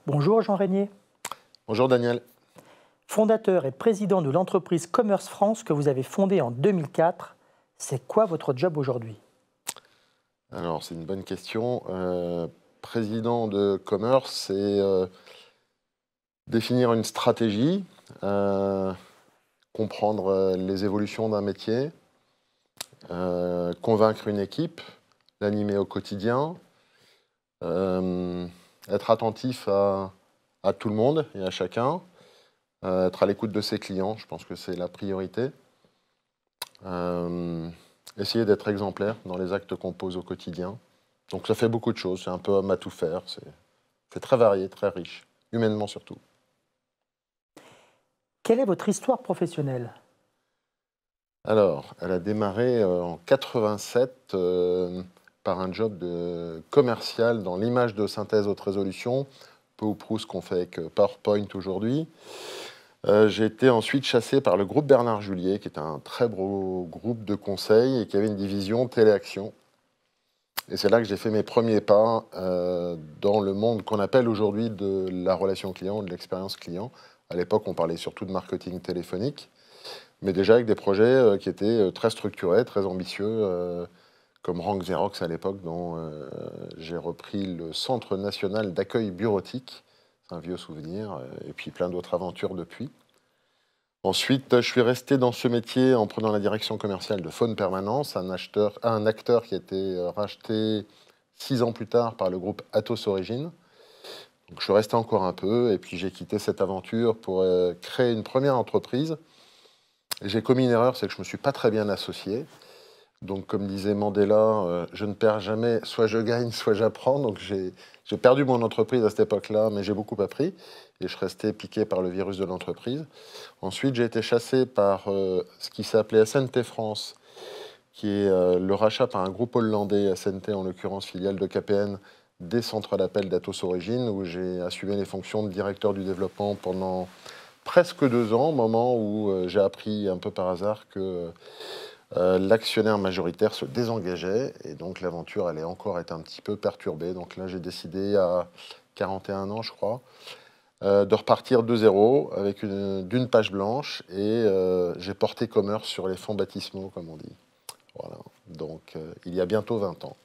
Bonjour Jean Régnier. Bonjour Daniel. Fondateur et président de l'entreprise Commerce France que vous avez fondée en 2004. C'est quoi votre job aujourd'hui? Alors c'est une bonne question. Président de Commerce, c'est définir une stratégie, comprendre les évolutions d'un métier, convaincre une équipe, l'animer au quotidien, être attentif à tout le monde et à chacun, être à l'écoute de ses clients, je pense que c'est la priorité. Essayer d'être exemplaire dans les actes qu'on pose au quotidien. Donc ça fait beaucoup de choses, c'est un peu homme à tout faire, c'est très varié, très riche, humainement surtout. Quelle est votre histoire professionnelle? Alors, elle a démarré en 87 par un job de commercial dans l'image de synthèse haute résolution, peu ou prou ce qu'on fait avec PowerPoint aujourd'hui. J'ai été ensuite chassé par le groupe Bernard Julier, qui est un très gros groupe de conseil et qui avait une division téléaction. Et c'est là que j'ai fait mes premiers pas dans le monde qu'on appelle aujourd'hui de la relation client, de l'expérience client. À l'époque, on parlait surtout de marketing téléphonique, mais déjà avec des projets qui étaient très structurés, très ambitieux, comme Rank Xerox à l'époque, dont j'ai repris le Centre national d'accueil bureautique. C'est un vieux souvenir, et puis plein d'autres aventures depuis. Ensuite, je suis resté dans ce métier en prenant la direction commerciale de Faune Permanence, un acteur qui a été racheté 6 ans plus tard par le groupe Atos Origine. Donc, je suis resté encore un peu et puis j'ai quitté cette aventure pour créer une première entreprise. Et j'ai commis une erreur, c'est que je ne me suis pas très bien associé. Donc, comme disait Mandela, je ne perds jamais, soit je gagne, soit j'apprends. Donc, j'ai perdu mon entreprise à cette époque-là, mais j'ai beaucoup appris. Et je restais piqué par le virus de l'entreprise. Ensuite, j'ai été chassé par ce qui s'appelait SNT France, qui est le rachat par un groupe hollandais, SNT en l'occurrence, filiale de KPN, des centres d'appel d'Atos Origine, où j'ai assumé les fonctions de directeur du développement pendant presque 2 ans, au moment où j'ai appris un peu par hasard que l'actionnaire majoritaire se désengageait, et donc l'aventure allait encore être un petit peu perturbée. Donc là, j'ai décidé à 41 ans, je crois, de repartir de zéro avec d'une page blanche et j'ai porté commerce sur les fonds baptismaux, comme on dit. Voilà. Donc il y a bientôt 20 ans.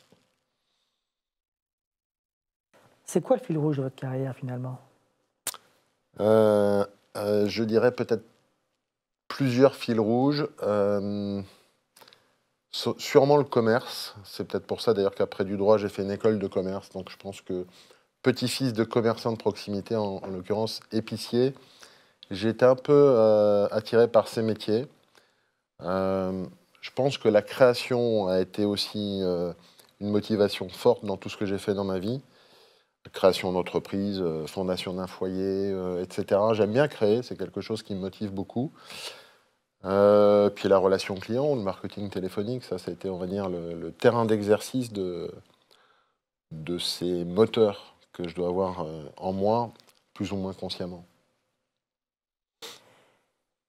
C'est quoi le fil rouge de votre carrière finalement? Je dirais peut-être plusieurs fils rouges. Sûrement le commerce. C'est peut-être pour ça d'ailleurs qu'après du droit, j'ai fait une école de commerce. Donc je pense que petit-fils de commerçant de proximité, en l'occurrence épicier, j'ai été un peu attiré par ces métiers. Je pense que la création a été aussi une motivation forte dans tout ce que j'ai fait dans ma vie. Création d'entreprise, fondation d'un foyer, etc. J'aime bien créer, c'est quelque chose qui me motive beaucoup. Puis la relation client, le marketing téléphonique, ça a été, on va dire, le terrain d'exercice de ces moteurs que je dois avoir en moi, plus ou moins consciemment.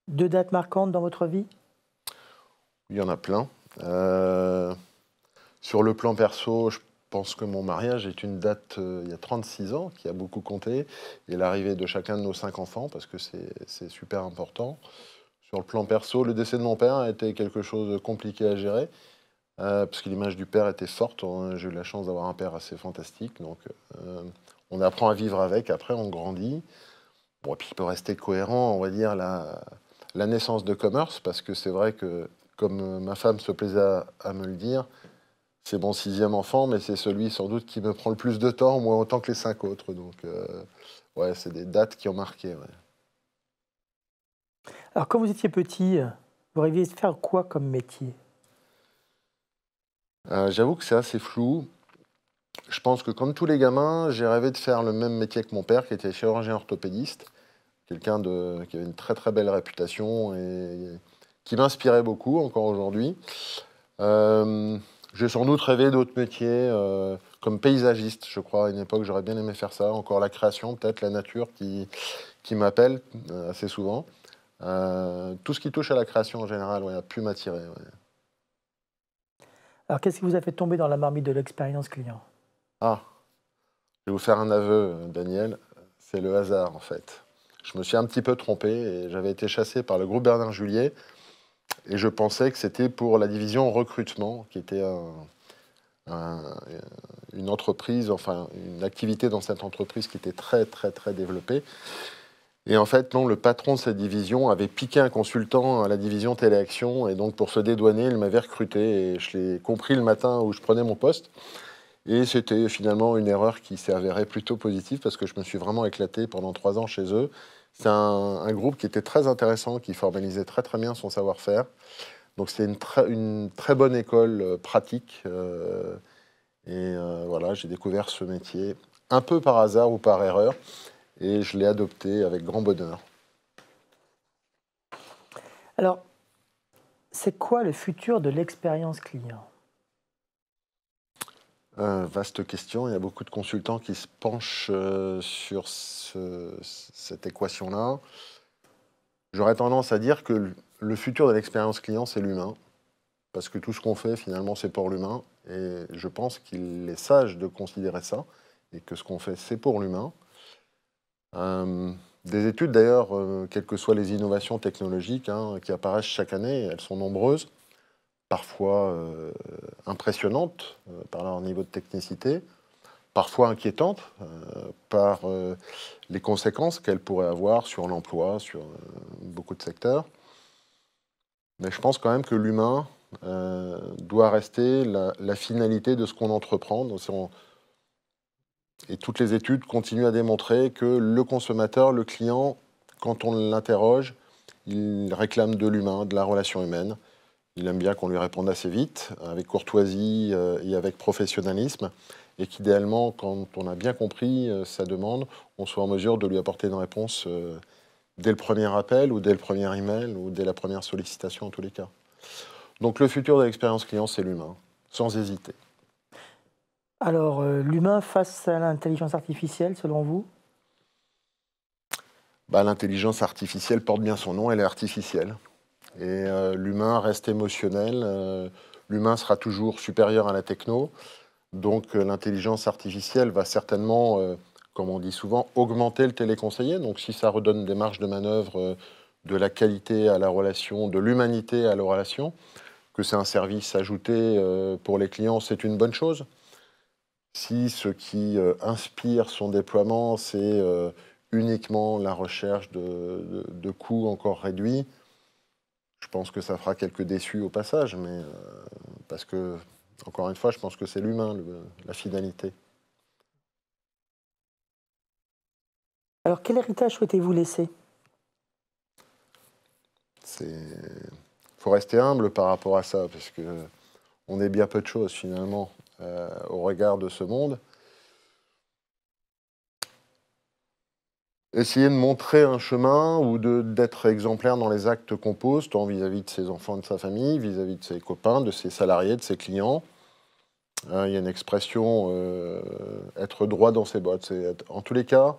2 dates marquantes dans votre vie? Il y en a plein. Sur le plan perso, je pense que mon mariage est une date il y a 36 ans qui a beaucoup compté, et l'arrivée de chacun de nos 5 enfants, parce que c'est super important. Sur le plan perso, le décès de mon père a été quelque chose de compliqué à gérer, parce que l'image du père était forte. J'ai eu la chance d'avoir un père assez fantastique, donc on apprend à vivre avec, après on grandit. Bon, et puis il peut rester cohérent, on va dire, la naissance de Commerce, parce que c'est vrai que, comme ma femme se plaisait à me le dire, c'est mon 6e enfant, mais c'est celui sans doute qui me prend le plus de temps, moins autant que les 5 autres. Donc, ouais, c'est des dates qui ont marqué. Ouais. Alors quand vous étiez petit, vous rêviez de faire quoi comme métier? J'avoue que c'est assez flou. Je pense que comme tous les gamins, j'ai rêvé de faire le même métier que mon père, qui était chirurgien orthopédiste, quelqu'un qui avait une très très belle réputation et qui m'inspirait beaucoup encore aujourd'hui. J'ai sans doute rêvé d'autres métiers, comme paysagiste, je crois. À une époque, j'aurais bien aimé faire ça. Encore la création, peut-être la nature qui m'appelle assez souvent. Tout ce qui touche à la création en général, ouais, a pu m'attirer. Ouais. Alors qu'est-ce qui vous a fait tomber dans la marmite de l'expérience client? Ah, je vais vous faire un aveu, Daniel. C'est le hasard, en fait. Je me suis un petit peu trompé et j'avais été chassé par le groupe Bernard Julier et je pensais que c'était pour la division recrutement, qui était une entreprise, enfin une activité dans cette entreprise qui était très, très, très développée. Et en fait, non, le patron de cette division avait piqué un consultant à la division Téléaction et donc pour se dédouaner, il m'avait recruté et je l'ai compris le matin où je prenais mon poste. Et c'était finalement une erreur qui s'est avérée plutôt positive parce que je me suis vraiment éclaté pendant 3 ans chez eux. C'est un groupe qui était très intéressant, qui formalisait très très bien son savoir-faire. Donc c'était une très bonne école pratique. Voilà, j'ai découvert ce métier un peu par hasard ou par erreur et je l'ai adopté avec grand bonheur. Alors, c'est quoi le futur de l'expérience client? Vaste question, il y a beaucoup de consultants qui se penchent sur cette équation-là. J'aurais tendance à dire que le futur de l'expérience client, c'est l'humain, parce que tout ce qu'on fait, finalement, c'est pour l'humain, et je pense qu'il est sage de considérer ça, et que ce qu'on fait, c'est pour l'humain. Des études, d'ailleurs, quelles que soient les innovations technologiques qui apparaissent chaque année, elles sont nombreuses, parfois impressionnantes par leur niveau de technicité, parfois inquiétantes par les conséquences qu'elles pourraient avoir sur l'emploi, sur beaucoup de secteurs. Mais je pense quand même que l'humain doit rester la finalité de ce qu'on entreprend. Et toutes les études continuent à démontrer que le consommateur, le client, quand on l'interroge, il réclame de l'humain, de la relation humaine. Il aime bien qu'on lui réponde assez vite, avec courtoisie et avec professionnalisme, et qu'idéalement, quand on a bien compris sa demande, on soit en mesure de lui apporter une réponse dès le premier appel, ou dès le premier email, ou dès la première sollicitation en tous les cas. Donc le futur de l'expérience client, c'est l'humain, sans hésiter. Alors, l'humain face à l'intelligence artificielle, selon vous? L'intelligence artificielle porte bien son nom, elle est artificielle. Et l'humain reste émotionnel, l'humain sera toujours supérieur à la techno, donc l'intelligence artificielle va certainement, comme on dit souvent, augmenter le téléconseiller. Donc si ça redonne des marges de manœuvre, de la qualité à la relation, de l'humanité à la relation, que c'est un service ajouté pour les clients, c'est une bonne chose. Si ce qui inspire son déploiement, c'est uniquement la recherche de coûts encore réduits, je pense que ça fera quelques déçus au passage, mais parce que, encore une fois, je pense que c'est l'humain, la finalité. Alors, quel héritage souhaitez-vous laisser? Il faut rester humble par rapport à ça, parce que on est bien peu de choses finalement au regard de ce monde. Essayer de montrer un chemin ou d'être exemplaire dans les actes qu'on pose, tant vis-à-vis de ses enfants, de sa famille, vis-à-vis de ses copains, de ses salariés, de ses clients. Il y a une expression, être droit dans ses bottes. En tous les cas,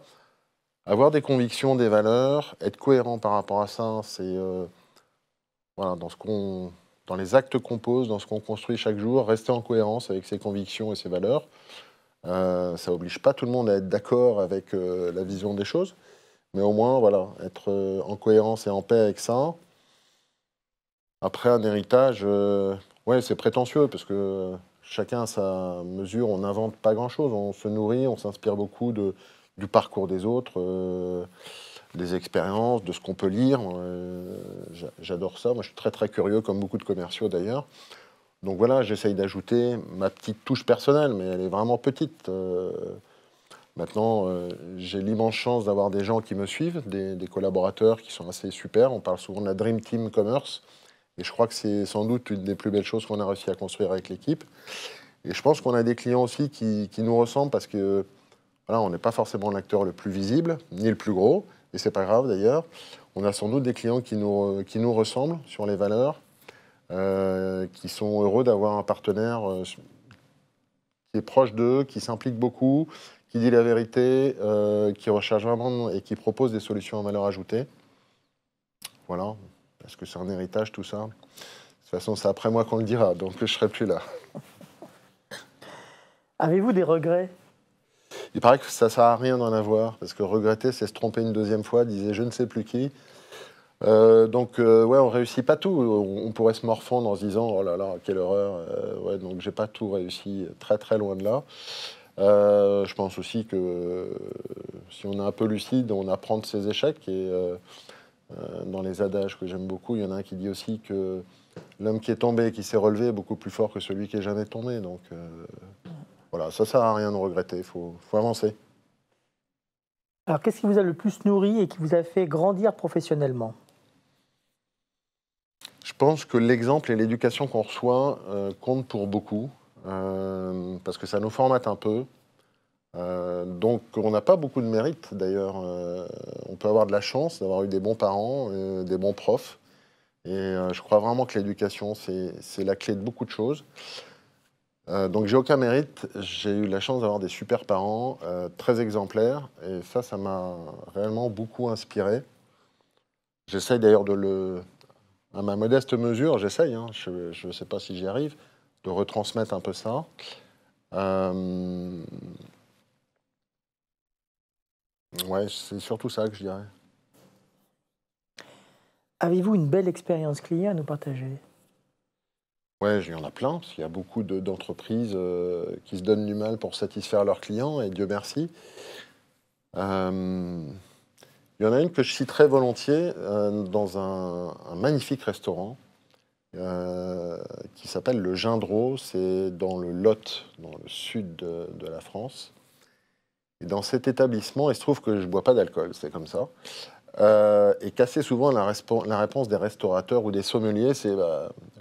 avoir des convictions, des valeurs, être cohérent par rapport à ça, c'est voilà, dans les actes qu'on pose, dans ce qu'on construit chaque jour, rester en cohérence avec ses convictions et ses valeurs. Ça n'oblige pas tout le monde à être d'accord avec la vision des choses, mais au moins, voilà, être en cohérence et en paix avec ça. Après, un héritage, ouais, c'est prétentieux, parce que chacun à sa mesure, on n'invente pas grand-chose, on se nourrit, on s'inspire beaucoup du parcours des autres, des expériences, de ce qu'on peut lire. J'adore ça, moi je suis très très curieux, comme beaucoup de commerciaux d'ailleurs. Donc voilà, j'essaye d'ajouter ma petite touche personnelle, mais elle est vraiment petite. Maintenant, j'ai l'immense chance d'avoir des gens qui me suivent, des collaborateurs qui sont assez super. On parle souvent de la Dream Team Commerce, et je crois que c'est sans doute une des plus belles choses qu'on a réussi à construire avec l'équipe. Et je pense qu'on a des clients aussi qui nous ressemblent, parce que voilà, on n'est pas forcément l'acteur le plus visible, ni le plus gros, et c'est pas grave d'ailleurs. On a sans doute des clients qui nous ressemblent sur les valeurs, qui sont heureux d'avoir un partenaire qui est proche d'eux, qui s'implique beaucoup, qui dit la vérité, qui recherche vraiment et qui propose des solutions à valeur ajoutée. Voilà, parce que c'est un héritage tout ça. De toute façon, c'est après moi qu'on le dira, donc je ne serai plus là. Avez-vous des regrets? Il paraît que ça ne sert à rien d'en avoir, parce que regretter, c'est se tromper une deuxième fois, disait je ne sais plus qui. Ouais, on réussit pas tout. On pourrait se morfondre en se disant oh là là, quelle horreur. Ouais, donc j'ai pas tout réussi, très très loin de là. Je pense aussi que si on est un peu lucide, on apprend de ses échecs. Et dans les adages que j'aime beaucoup, il y en a un qui dit aussi que l'homme qui est tombé et qui s'est relevé est beaucoup plus fort que celui qui est jamais tombé. Donc voilà, ça sert à rien de regretter. Faut avancer. Alors, qu'est-ce qui vous a le plus nourri et qui vous a fait grandir professionnellement? Je pense que l'exemple et l'éducation qu'on reçoit comptent pour beaucoup, parce que ça nous formate un peu. Donc on n'a pas beaucoup de mérite d'ailleurs. On peut avoir de la chance d'avoir eu des bons parents, des bons profs. Et je crois vraiment que l'éducation, c'est la clé de beaucoup de choses. Donc j'ai aucun mérite. J'ai eu la chance d'avoir des super parents, très exemplaires. Et ça m'a réellement beaucoup inspiré. J'essaye d'ailleurs à ma modeste mesure, j'essaye, hein, je ne sais pas si j'y arrive, de retransmettre un peu ça. Ouais, c'est surtout ça que je dirais. Avez-vous une belle expérience client à nous partager? Ouais, il y en a plein, parce qu'il y a beaucoup d'entreprises qui se donnent du mal pour satisfaire leurs clients, et Dieu merci. Il y en a une que je citerai volontiers dans un magnifique restaurant qui s'appelle le Gindreau. C'est dans le Lot, dans le sud de la France. Et dans cet établissement, il se trouve que je ne bois pas d'alcool, c'est comme ça. Et qu'assez souvent, la réponse des restaurateurs ou des sommeliers, c'est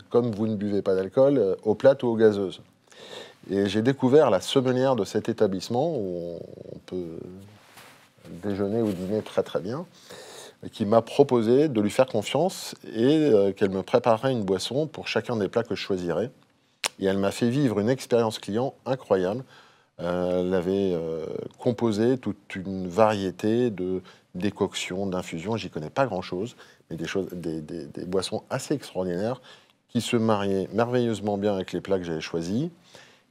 comme vous ne buvez pas d'alcool, aux plates ou aux gazeuses. Et j'ai découvert la sommelière de cet établissement, où on peut déjeuner ou dîner très très bien, qui m'a proposé de lui faire confiance et qu'elle me préparerait une boisson pour chacun des plats que je choisirais. Et elle m'a fait vivre une expérience client incroyable. Elle avait composé toute une variété de décoctions, d'infusions. J'y connais pas grand-chose, mais des boissons assez extraordinaires qui se mariaient merveilleusement bien avec les plats que j'avais choisis,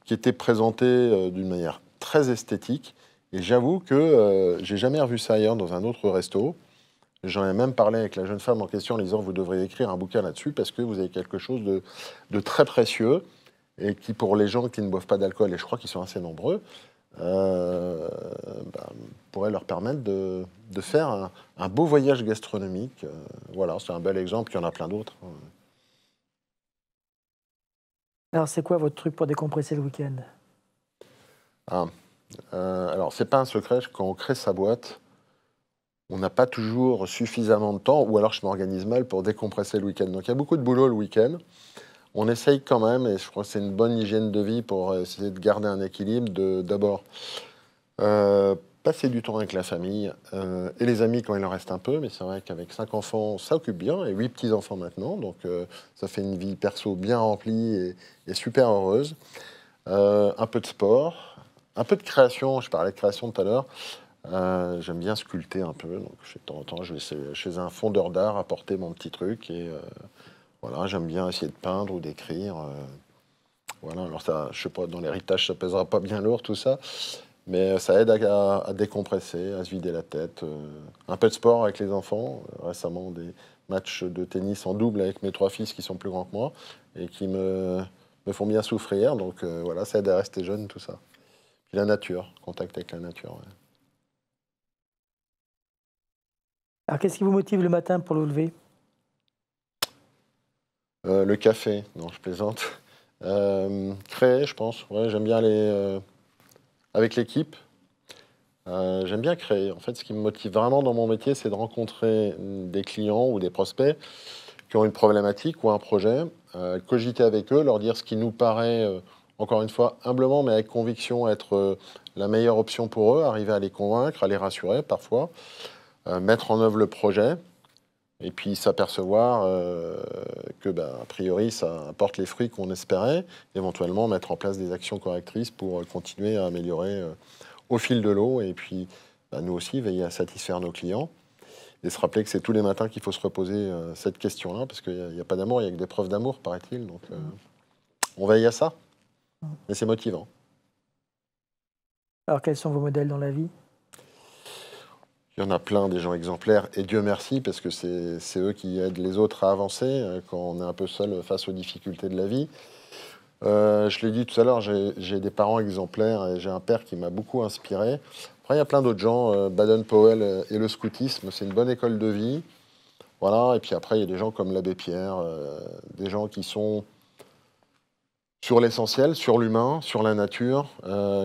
qui étaient présentés d'une manière très esthétique. Et j'avoue que j'ai jamais revu ça ailleurs dans un autre resto. J'en ai même parlé avec la jeune femme en question en lui disant vous devriez écrire un bouquin là-dessus parce que vous avez quelque chose de très précieux et qui, pour les gens qui ne boivent pas d'alcool, et je crois qu'ils sont assez nombreux, pourrait leur permettre de faire un beau voyage gastronomique. Voilà, c'est un bel exemple, il y en a plein d'autres. Alors, c'est quoi votre truc pour décompresser le week-end? Alors, c'est pas un secret, quand on crée sa boîte, on n'a pas toujours suffisamment de temps, ou alors je m'organise mal pour décompresser le week-end. Donc il y a beaucoup de boulot le week-end. On essaye quand même, et je crois que c'est une bonne hygiène de vie pour essayer de garder un équilibre, d'abord passer du temps avec la famille et les amis quand il en reste un peu, mais c'est vrai qu'avec 5 enfants, ça occupe bien, et 8 petits-enfants maintenant, donc ça fait une vie perso bien remplie et super heureuse. Un peu de sport, un peu de création, je parlais de création tout à l'heure. J'aime bien sculpter un peu, donc de temps en temps je vais chez un fondeur d'art apporter mon petit truc, et voilà, j'aime bien essayer de peindre ou d'écrire. Voilà, alors ça, je sais pas, dans l'héritage ça pèsera pas bien lourd tout ça, mais ça aide à décompresser, à se vider la tête. Un peu de sport avec les enfants. Récemment, des matchs de tennis en double avec mes 3 fils qui sont plus grands que moi et qui me font bien souffrir. Donc voilà, ça aide à rester jeune, tout ça. Puis la nature, contact avec la nature. Ouais. Alors, qu'est-ce qui vous motive le matin pour le lever? Le café, non, je plaisante. Créer, je pense. Ouais, j'aime bien aller avec l'équipe. J'aime bien créer. En fait, ce qui me motive vraiment dans mon métier, c'est de rencontrer des clients ou des prospects qui ont une problématique ou un projet, cogiter avec eux, leur dire ce qui nous paraît, encore une fois, humblement, mais avec conviction, être la meilleure option pour eux, arriver à les convaincre, à les rassurer parfois, mettre en œuvre le projet, et puis s'apercevoir que, a priori, ça apporte les fruits qu'on espérait, éventuellement mettre en place des actions correctrices pour continuer à améliorer au fil de l'eau, et puis nous aussi veiller à satisfaire nos clients, et se rappeler que c'est tous les matins qu'il faut se reposer cette question-là, parce qu'il n'y a pas d'amour, il n'y a que des preuves d'amour, paraît-il, donc on veille à ça, mais c'est motivant. Alors, quels sont vos modèles dans la vie? Il y en a plein, des gens exemplaires, et Dieu merci, parce que c'est eux qui aident les autres à avancer quand on est un peu seul face aux difficultés de la vie. Je l'ai dit tout à l'heure, j'ai des parents exemplaires et j'ai un père qui m'a beaucoup inspiré. Après, il y a plein d'autres gens, Baden-Powell et le scoutisme, c'est une bonne école de vie. Voilà, et puis après, il y a des gens comme l'abbé Pierre, des gens qui sont sur l'essentiel, sur l'humain, sur la nature,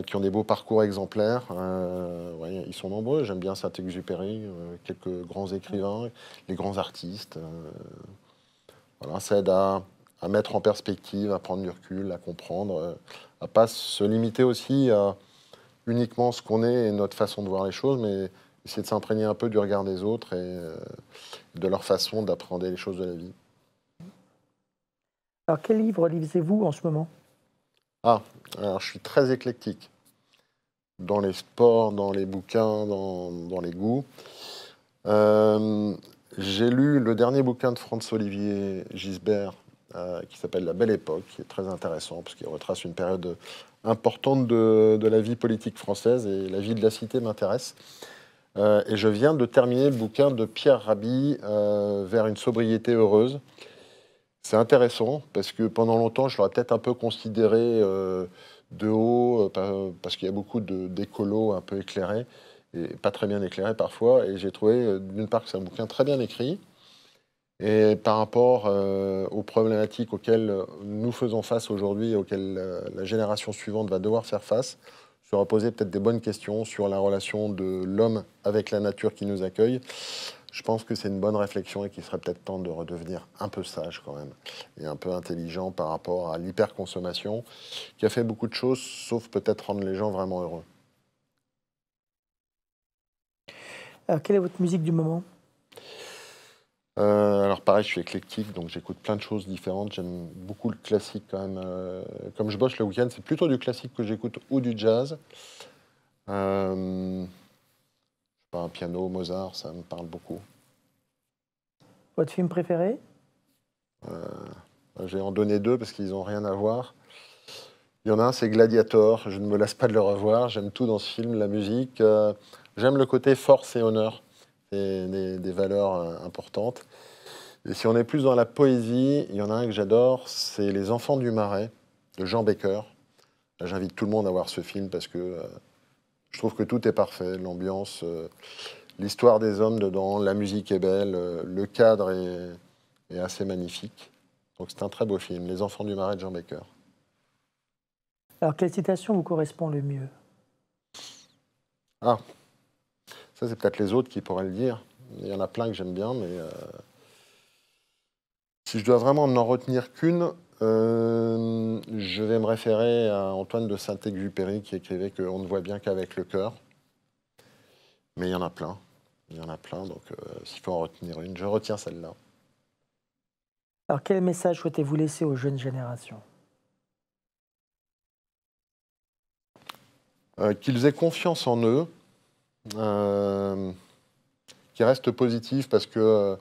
qui ont des beaux parcours exemplaires. Ouais, ils sont nombreux. J'aime bien Saint-Exupéry, quelques grands écrivains, les grands artistes. Voilà, ça aide à mettre en perspective, à prendre du recul, à comprendre, à pas se limiter aussi à uniquement ce qu'on est et notre façon de voir les choses, mais essayer de s'imprégner un peu du regard des autres et de leur façon d'appréhender les choses de la vie. Alors, quel livre lisez-vous en ce moment? Ah, alors je suis très éclectique dans les sports, dans les bouquins, dans les goûts. J'ai lu le dernier bouquin de Franz-Olivier Gisbert qui s'appelle La Belle Époque, qui est très intéressant parce qu'il retrace une période importante de la vie politique française et la vie de la cité m'intéresse. Et je viens de terminer le bouquin de Pierre Rabhi, Vers une sobriété heureuse. C'est intéressant parce que pendant longtemps, je l'aurais peut-être un peu considéré de haut parce qu'il y a beaucoup d'écolos un peu éclairés et pas très bien éclairés parfois. Et j'ai trouvé d'une part que c'est un bouquin très bien écrit et par rapport aux problématiques auxquelles nous faisons face aujourd'hui et auxquelles la génération suivante va devoir faire face, se reposer peut-être des bonnes questions sur la relation de l'homme avec la nature qui nous accueille. Je pense que c'est une bonne réflexion et qu'il serait peut-être temps de redevenir un peu sage quand même et un peu intelligent par rapport à l'hyperconsommation qui a fait beaucoup de choses, sauf peut-être rendre les gens vraiment heureux. Alors, quelle est votre musique du moment? Alors pareil, je suis éclectique, donc j'écoute plein de choses différentes. J'aime beaucoup le classique quand même. Comme je bosse le week-end, c'est plutôt du classique que j'écoute ou du jazz. Je sais pas, un piano, Mozart, ça me parle beaucoup. Votre film préféré? Je vais en donner deux parce qu'ils n'ont rien à voir. Il y en a un, c'est Gladiator. Je ne me lasse pas de le revoir. J'aime tout dans ce film, la musique. J'aime le côté force et honneur. C'est des valeurs importantes. Et si on est plus dans la poésie, il y en a un que j'adore, c'est Les Enfants du Marais, de Jean Becker. J'invite tout le monde à voir ce film parce que je trouve que tout est parfait. L'ambiance, l'histoire des hommes dedans, la musique est belle, le cadre est assez magnifique. Donc c'est un très beau film, Les Enfants du Marais de Jean Becker. Alors, quelle citation vous correspond le mieux? Ah, ça c'est peut-être les autres qui pourraient le dire. Il y en a plein que j'aime bien, mais si je dois vraiment n'en retenir qu'une, je vais me référer à Antoine de Saint-Exupéry qui écrivait qu'on ne voit bien qu'avec le cœur. Mais il y en a plein. Il y en a plein, donc s'il faut en retenir une, je retiens celle-là. Alors, quel message souhaitez-vous laisser aux jeunes générations? Qu'ils aient confiance en eux, qu'ils restent positifs parce que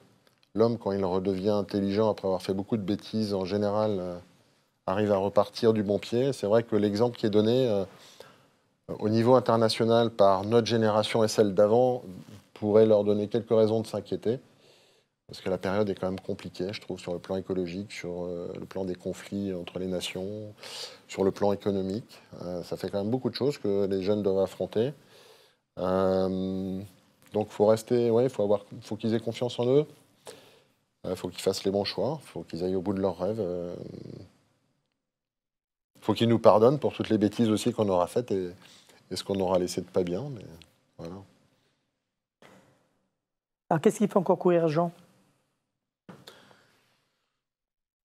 l'homme, quand il redevient intelligent après avoir fait beaucoup de bêtises, en général, arrive à repartir du bon pied. C'est vrai que l'exemple qui est donné au niveau international par notre génération et celle d'avant pourrait leur donner quelques raisons de s'inquiéter. Parce que la période est quand même compliquée, je trouve, sur le plan écologique, sur le plan des conflits entre les nations, sur le plan économique. Ça fait quand même beaucoup de choses que les jeunes doivent affronter. Donc, faut rester, ouais, faut qu'ils aient confiance en eux. Faut qu'ils fassent les bons choix. Faut qu'ils aillent au bout de leurs rêves. Faut qu'ils nous pardonnent pour toutes les bêtises aussi qu'on aura faites et ce qu'on aura laissé de pas bien. Mais voilà. Alors, qu'est-ce qui fait encore courir Jean?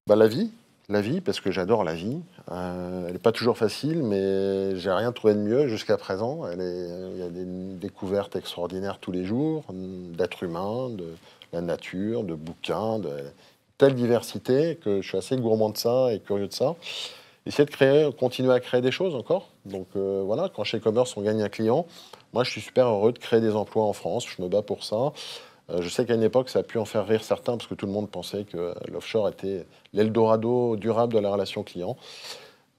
Bah, la vie, parce que j'adore la vie. Elle n'est pas toujours facile, mais j'ai rien trouvé de mieux jusqu'à présent. Il y a des découvertes extraordinaires tous les jours, d'êtres humains, de la nature, de bouquins, de telle diversité que je suis assez gourmand de ça et curieux de ça. Essayer de continuer à créer des choses encore. Donc voilà, quand chez Commerce on gagne un client, moi je suis super heureux de créer des emplois en France, je me bats pour ça. Je sais qu'à une époque, ça a pu en faire rire certains parce que tout le monde pensait que l'offshore était l'Eldorado durable de la relation client.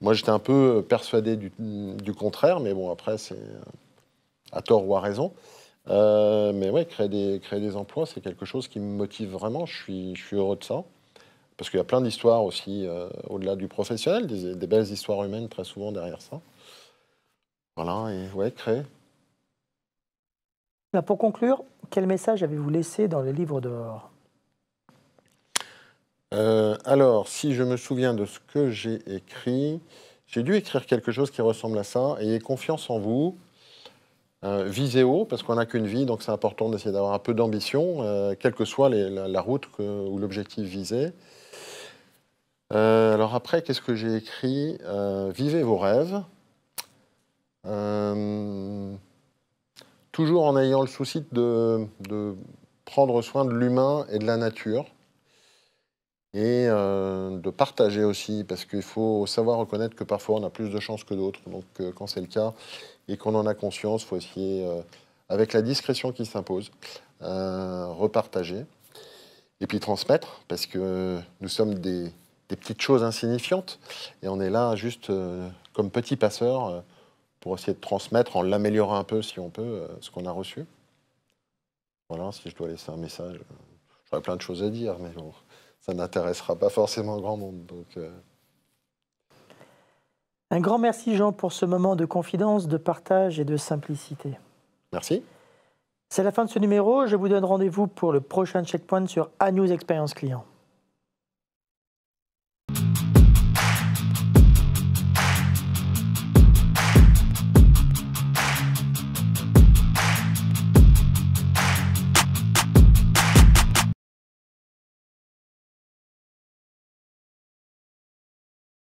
Moi, j'étais un peu persuadé du contraire, mais bon, après, c'est à tort ou à raison. Mais ouais, créer des emplois, c'est quelque chose qui me motive vraiment. Je suis heureux de ça. Parce qu'il y a plein d'histoires aussi, au-delà du professionnel, des belles histoires humaines très souvent derrière ça. Voilà, et ouais, créer. Pour conclure, quel message avez-vous laissé dans le livre dehors? Alors, si je me souviens de ce que j'ai écrit, j'ai dû écrire quelque chose qui ressemble à ça. Ayez confiance en vous. Visez haut, parce qu'on n'a qu'une vie, donc c'est important d'essayer d'avoir un peu d'ambition, quelle que soit la route ou l'objectif visé. Alors après, qu'est-ce que j'ai écrit? Vivez vos rêves. Toujours en ayant le souci de prendre soin de l'humain et de la nature. Et de partager aussi, parce qu'il faut savoir reconnaître que parfois on a plus de chance que d'autres. Donc quand c'est le cas et qu'on en a conscience, il faut essayer, avec la discrétion qui s'impose, repartager. Et puis transmettre, parce que nous sommes des petites choses insignifiantes. Et on est là juste comme petits passeurs pour essayer de transmettre en l'améliorant un peu, si on peut, ce qu'on a reçu. Voilà, si je dois laisser un message. J'aurais plein de choses à dire, mais bon, ça n'intéressera pas forcément grand monde. Donc, Un grand merci Jean pour ce moment de confidence, de partage et de simplicité. Merci. C'est la fin de ce numéro. Je vous donne rendez-vous pour le prochain checkpoint sur A-News Expérience Client.